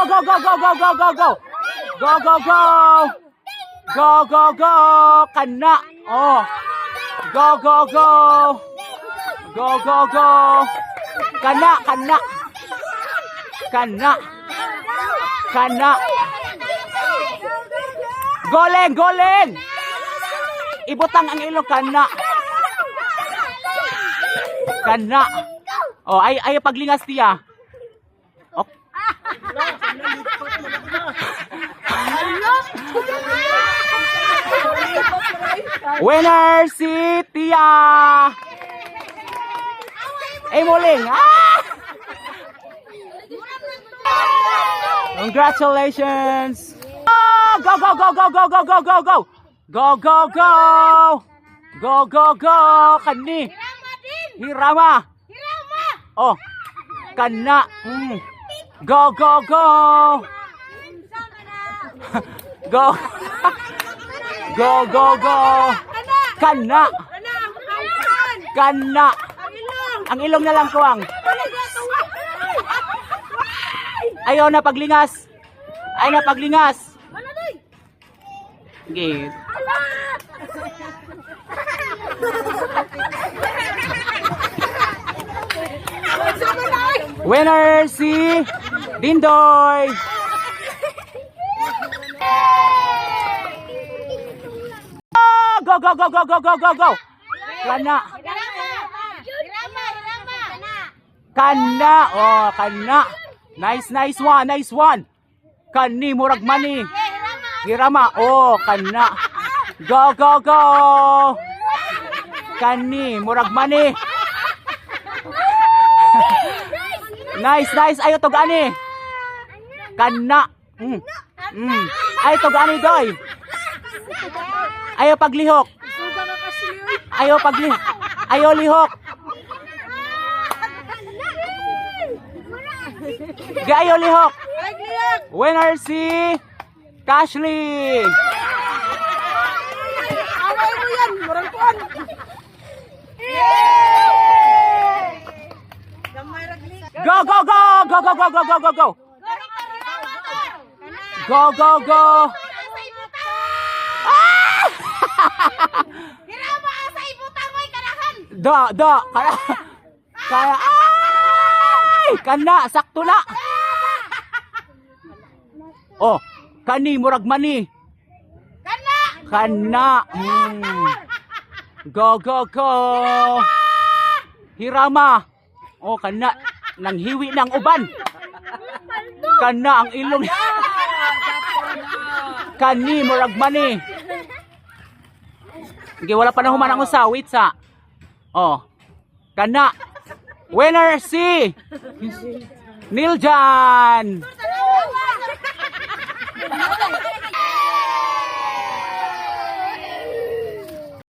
go, go, go, go, go, go, go. Go, go, go. Go, go, go. Kana. Oh. Go, go, go. Go, go, go. Kana, kana. Kana. Kana. Goleng, goleng. Ibutang ang ilong kana. Kana. Oh, ay paglingas tiya. Okay. Winner si Tia. Ay muling. Congratulations. Oh, go go go go go go go go go. Go go go. Go go go. Kani. Hirama. Oh. Kana. Go go go. Go. Go go go. Kana. Kana. Ang ilong na lang kuwang. Ayaw na paglingas. Ay na paglingas. Okay. Winner si Dindoy. Oh, go go go go go go go go. Kana. Kana. Oh, kana. Nice nice one, nice one. Kani murag mani. Hirama. Oh, kana. Go go go. Kani murag mani. Nice, nice. Ayo to gani. Kana. Ay to gani doy. Ayo paglihok. Ayo paglihok. Ayo lihok. Gayo lihok. Winner si Cashley. Away mo yan, murang kuan. Go go go go go go go go go go. Go go go. Hirama sa ibutang mo'y kanahan. Da kaya kaya ay kana sakto na. Oh, kani murag mani. Kana. Go go go. Hirama. Oh, kana nang hiwi ng uban. Kana ang ilong. Kani murag mani. Okay, wala pa na humanang usa. Wait sa. Oh. Kana. Winner si Niljan.